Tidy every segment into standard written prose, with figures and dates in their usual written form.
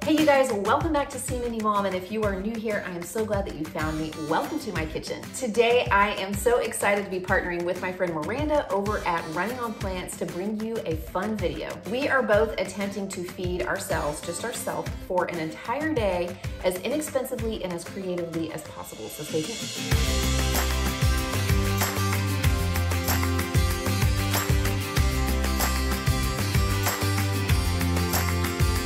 Hey you guys, welcome back to See Mindy Mom, and if you are new here, I am so glad that you found me. Welcome to my kitchen. Today, I am so excited to be partnering with my friend Miranda over at Running on Plants to bring you a fun video. We are both attempting to feed ourselves, just ourselves, for an entire day as inexpensively and as creatively as possible, so stay tuned.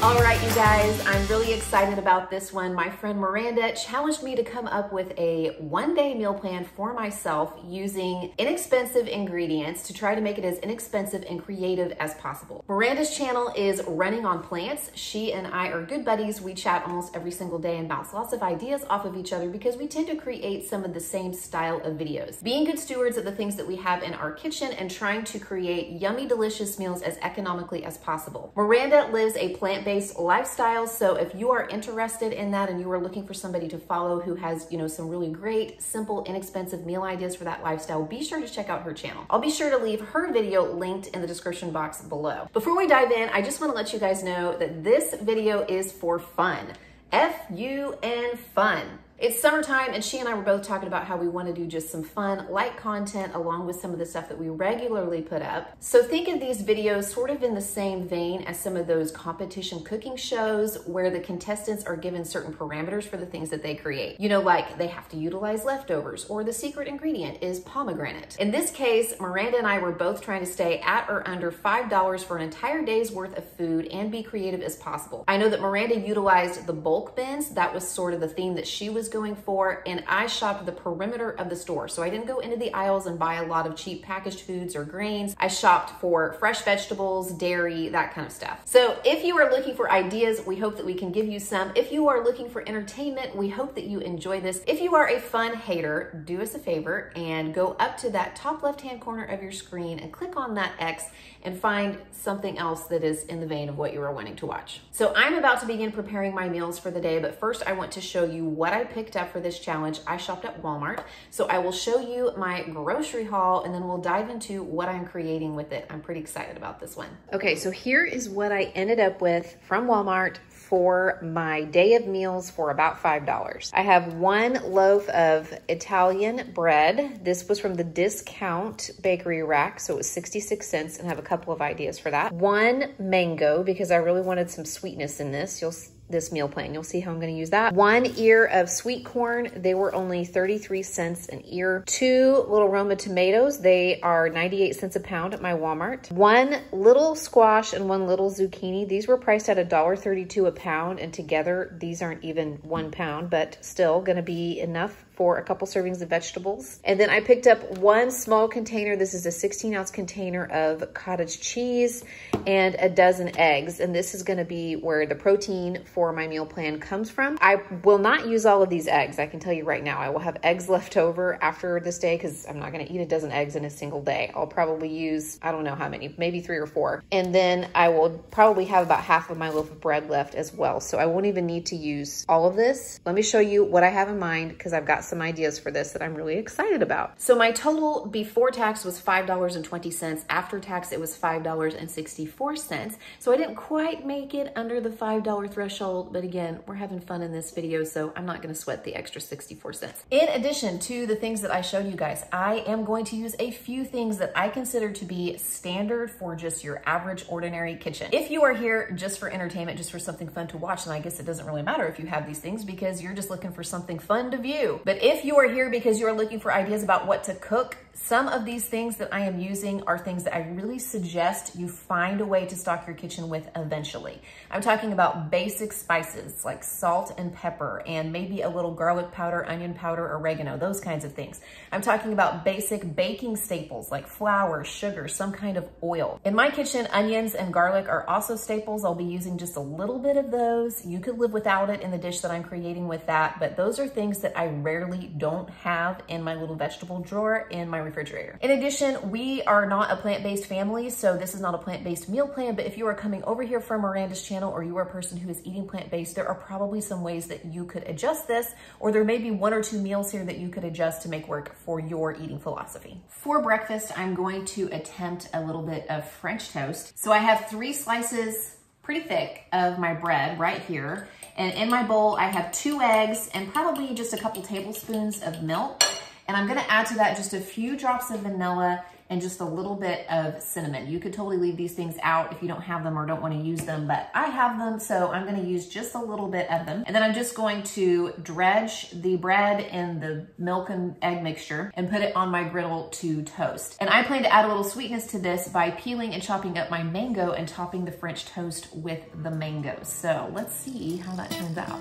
All right, you guys, I'm really excited about this one. My friend Miranda challenged me to come up with a one-day meal plan for myself using inexpensive ingredients to try to make it as inexpensive and creative as possible. Miranda's channel is Running on Plants. She and I are good buddies. We chat almost every single day and bounce lots of ideas off of each other because we tend to create some of the same style of videos. Being good stewards of the things that we have in our kitchen and trying to create yummy, delicious meals as economically as possible. Miranda lives a plant-based lifestyle, so if you are interested in that and you are looking for somebody to follow who has, some really great, simple, inexpensive meal ideas for that lifestyle, be sure to check out her channel. I'll be sure to leave her video linked in the description box below. Before we dive in, I just want to let you guys know that this video is for fun. F-U-N, fun. It's summertime and she and I were both talking about how we want to do just some fun, light content along with some of the stuff that we regularly put up. So think of these videos sort of in the same vein as some of those competition cooking shows where the contestants are given certain parameters for the things that they create. Like they have to utilize leftovers or the secret ingredient is pomegranate. In this case, Miranda and I were both trying to stay at or under $5 for an entire day's worth of food and be creative as possible. I know that Miranda utilized the bulk bins. That was sort of the theme that she was going for, and I shopped the perimeter of the store. So I didn't go into the aisles and buy a lot of cheap packaged foods or grains. I shopped for fresh vegetables, dairy, that kind of stuff. So if you are looking for ideas, we hope that we can give you some. If you are looking for entertainment, we hope that you enjoy this. If you are a fun hater, do us a favor and go up to that top left-hand corner of your screen and click on that X and find something else that is in the vein of what you are wanting to watch. So I'm about to begin preparing my meals for the day, but first I want to show you what I picked up for this challenge. I shopped at Walmart, so I will show you my grocery haul and then we'll dive into what I'm creating with it. I'm pretty excited about this one. Okay, so here is what I ended up with from Walmart for my day of meals for about $5. I have one loaf of Italian bread. This was from the discount bakery rack, so it was 66 cents, and I have a couple of ideas for that. One mango, because I really wanted some sweetness in this. This meal plan. You'll see how I'm going to use that. One ear of sweet corn. They were only 33 cents an ear. Two little Roma tomatoes. They are 98 cents a pound at my Walmart. One little squash and one little zucchini. These were priced at $1.32 a pound, and together these aren't even 1 pound, but still going to be enough for a couple servings of vegetables. And then I picked up one small container. This is a 16-ounce container of cottage cheese and a dozen eggs. And this is gonna be where the protein for my meal plan comes from. I will not use all of these eggs. I can tell you right now, I will have eggs left over after this day because I'm not gonna eat a dozen eggs in a single day. I'll probably use, I don't know how many, maybe 3 or 4. And then I will probably have about half of my loaf of bread left as well. So I won't even need to use all of this. Let me show you what I have in mind because I've got some ideas for this that I'm really excited about. So my total before tax was $5.20. After tax, it was $5.64. So I didn't quite make it under the $5 threshold, but again, we're having fun in this video, so I'm not gonna sweat the extra 64 cents. In addition to the things that I showed you guys, I am going to use a few things that I consider to be standard for just your average, ordinary kitchen. If you are here just for entertainment, just for something fun to watch, then I guess it doesn't really matter if you have these things because you're just looking for something fun to view. But if you are here because you are looking for ideas about what to cook, some of these things that I am using are things that I really suggest you find a way to stock your kitchen with eventually. I'm talking about basic spices like salt and pepper and maybe a little garlic powder, onion powder, oregano, those kinds of things. I'm talking about basic baking staples like flour, sugar, some kind of oil. In my kitchen, onions and garlic are also staples. I'll be using just a little bit of those. You could live without it in the dish that I'm creating with that, but those are things that I rarely don't have in my little vegetable drawer in my refrigerator. In addition, we are not a plant-based family, so this is not a plant-based meal plan, but if you are coming over here from Miranda's channel or you are a person who is eating plant-based, there are probably some ways that you could adjust this, or there may be 1 or 2 meals here that you could adjust to make work for your eating philosophy. For breakfast, I'm going to attempt a little bit of French toast. So I have 3 slices pretty thick of my bread right here. And in my bowl, I have 2 eggs and probably just a couple tablespoons of milk. And I'm gonna add to that just a few drops of vanilla and just a little bit of cinnamon. You could totally leave these things out if you don't have them or don't want to use them, but I have them, so I'm gonna use just a little bit of them. And then I'm just going to dredge the bread in the milk and egg mixture and put it on my griddle to toast. And I plan to add a little sweetness to this by peeling and chopping up my mango and topping the French toast with the mango. So let's see how that turns out.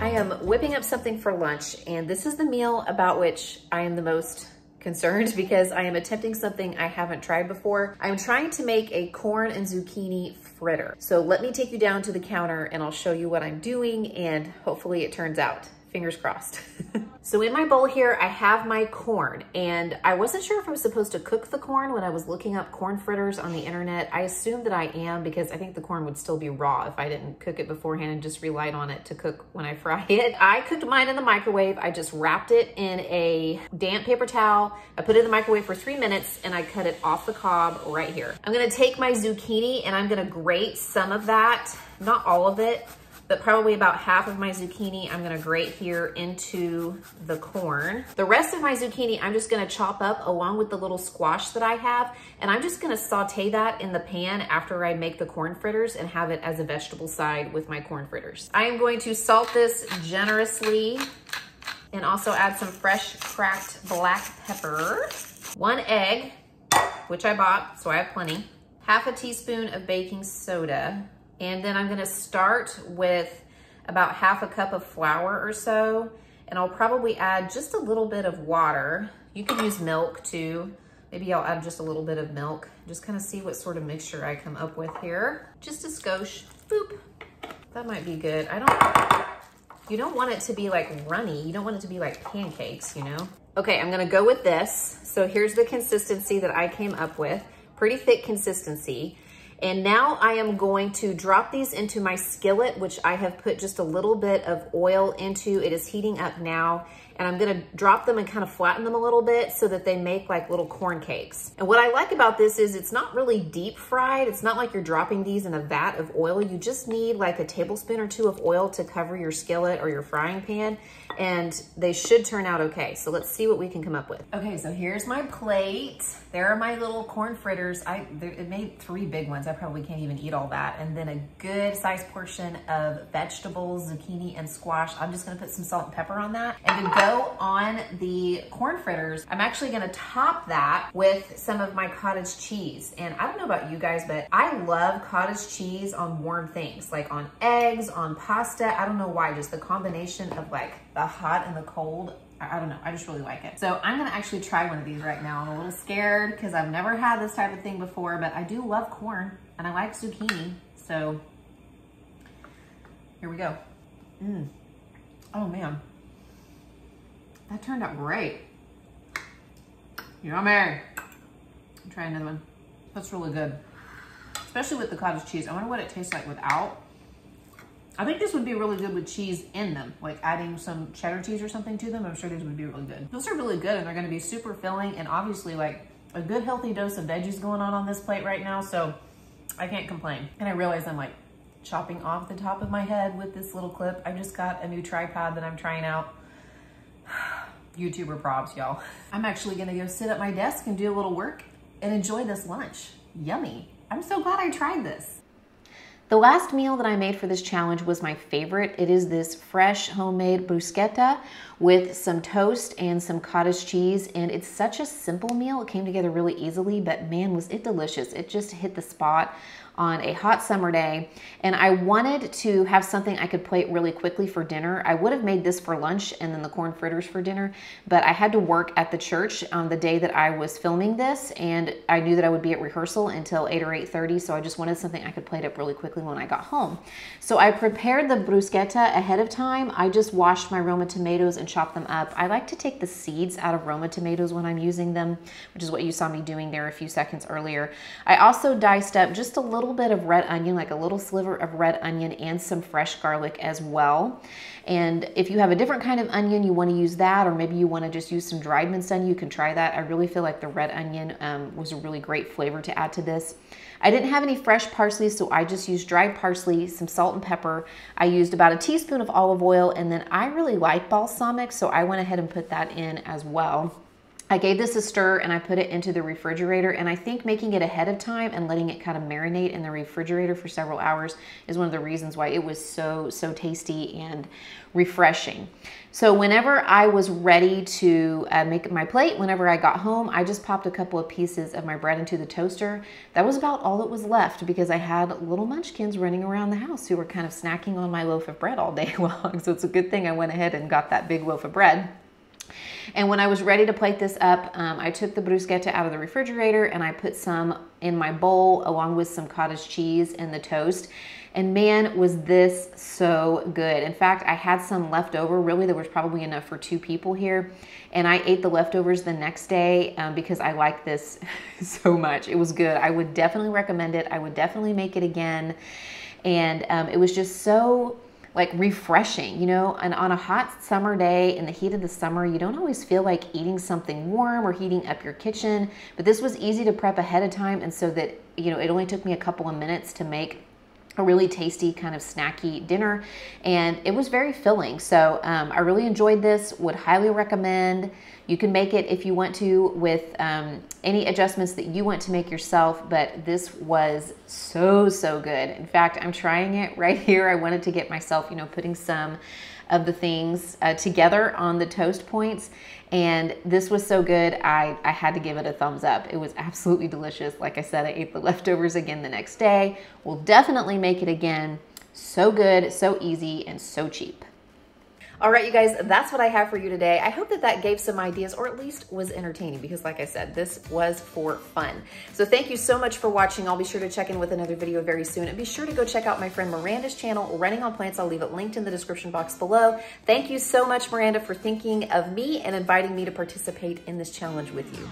I am whipping up something for lunch, and this is the meal about which I am the most concerned because I am attempting something I haven't tried before. I'm trying to make a corn and zucchini fritter. So let me take you down to the counter and I'll show you what I'm doing, and hopefully it turns out. Fingers crossed. So in my bowl here, I have my corn, and I wasn't sure if I was supposed to cook the corn when I was looking up corn fritters on the internet. I assume that I am because I think the corn would still be raw if I didn't cook it beforehand and just relied on it to cook when I fry it. I cooked mine in the microwave. I just wrapped it in a damp paper towel. I put it in the microwave for 3 minutes and I cut it off the cob right here. I'm gonna take my zucchini and I'm gonna grate some of that, not all of it, but probably about half of my zucchini I'm gonna grate here into the corn. The rest of my zucchini I'm just gonna chop up along with the little squash that I have, and I'm just gonna saute that in the pan after I make the corn fritters and have it as a vegetable side with my corn fritters. I am going to salt this generously and also add some fresh cracked black pepper. 1 egg, which I bought, so I have plenty. Half a teaspoon of baking soda. And then I'm gonna start with about half a cup of flour or so, and I'll probably add just a little bit of water. You can use milk too. Maybe I'll add just a little bit of milk. Just kind of see what sort of mixture I come up with here. Just a skosh, boop. That might be good. You don't want it to be like runny. You don't want it to be like pancakes, you know? Okay, I'm gonna go with this. So here's the consistency that I came up with. Pretty thick consistency. And now I am going to drop these into my skillet, which I have put just a little bit of oil into. It is heating up now. And I'm gonna drop them and kind of flatten them a little bit so that they make like little corn cakes. And what I like about this is it's not really deep fried. It's not like you're dropping these in a vat of oil. You just need like a tablespoon or 2 of oil to cover your skillet or your frying pan, and they should turn out okay. So let's see what we can come up with. Okay, so here's my plate. There are my little corn fritters. It made 3 big ones. I probably can't even eat all that. And then a good sized portion of vegetables, zucchini and squash. I'm just gonna put some salt and pepper on that. And to go on the corn fritters, I'm actually gonna top that with some of my cottage cheese. And I don't know about you guys, but I love cottage cheese on warm things, like on eggs, on pasta. I don't know why, just the combination of like the hot and the cold. I don't know, I just really like it. So I'm gonna actually try one of these right now. I'm a little scared because I've never had this type of thing before, but I do love corn and I like zucchini. So here we go. Oh man, that turned out great. Yummy. I'll try another one. That's really good, especially with the cottage cheese. I wonder what it tastes like without. I think this would be really good with cheese in them, like adding some cheddar cheese or something to them. I'm sure these would be really good. Those are really good, and they're gonna be super filling, and obviously like a good healthy dose of veggies going on this plate right now, so I can't complain. And I realize I'm like chopping off the top of my head with this little clip. I just got a new tripod that I'm trying out. YouTuber props, y'all. I'm actually gonna go sit at my desk and do a little work and enjoy this lunch. Yummy. I'm so glad I tried this. The last meal that I made for this challenge was my favorite. It is this fresh homemade bruschetta with some toast and some cottage cheese. And it's such a simple meal. It came together really easily, but man, was it delicious. It just hit the spot on a hot summer day. And I wanted to have something I could plate really quickly for dinner. I would have made this for lunch and then the corn fritters for dinner, but I had to work at the church on the day that I was filming this, and I knew that I would be at rehearsal until 8 or 8:30, so I just wanted something I could plate up really quickly when I got home. So I prepared the bruschetta ahead of time. I just washed my Roma tomatoes and chopped them up. I like to take the seeds out of Roma tomatoes when I'm using them, which is what you saw me doing there a few seconds earlier. I also diced up just a little bit of red onion, like a little sliver of red onion, and some fresh garlic as well. And if you have a different kind of onion, you want to use that, or maybe you want to just use some dried minced onion, you can try that. I really feel like the red onion was a really great flavor to add to this. I didn't have any fresh parsley, so I just used dried parsley, some salt and pepper. I used about a teaspoon of olive oil, and then I really like balsamic, so I went ahead and put that in as well. I gave this a stir and I put it into the refrigerator, and I think making it ahead of time and letting it kind of marinate in the refrigerator for several hours is one of the reasons why it was so tasty and refreshing. So whenever I was ready to make my plate, whenever I got home, I just popped a couple of pieces of my bread into the toaster. That was about all that was left because I had little munchkins running around the house who were kind of snacking on my loaf of bread all day long. So it's a good thing I went ahead and got that big loaf of bread. And when I was ready to plate this up, I took the bruschetta out of the refrigerator and I put some in my bowl along with some cottage cheese and the toast. And man, was this so good. In fact, I had some left over. Really, there was probably enough for 2 people here. And I ate the leftovers the next day because I like this so much. It was good. I would definitely recommend it. I would definitely make it again. And it was just so like refreshing, you know, and on a hot summer day in the heat of the summer, you don't always feel like eating something warm or heating up your kitchen, but this was easy to prep ahead of time. And so that, you know, it only took me a couple of minutes to make a really tasty kind of snacky dinner, and it was very filling. So I really enjoyed this, would highly recommend. You can make it if you want to with any adjustments that you want to make yourself, but this was so good. In fact, I'm trying it right here. I wanted to get myself, you know, putting some of the things together on the toast points, and this was so good. I had to give it a thumbs up. It was absolutely delicious. Like I said, I ate the leftovers again the next day. We'll definitely make it again. So good, so easy, and so cheap. All right, you guys, that's what I have for you today. I hope that that gave some ideas, or at least was entertaining, because like I said, this was for fun. So thank you so much for watching. I'll be sure to check in with another video very soon, and be sure to go check out my friend Miranda's channel, Running on Plants. I'll leave it linked in the description box below. Thank you so much, Miranda, for thinking of me and inviting me to participate in this challenge with you.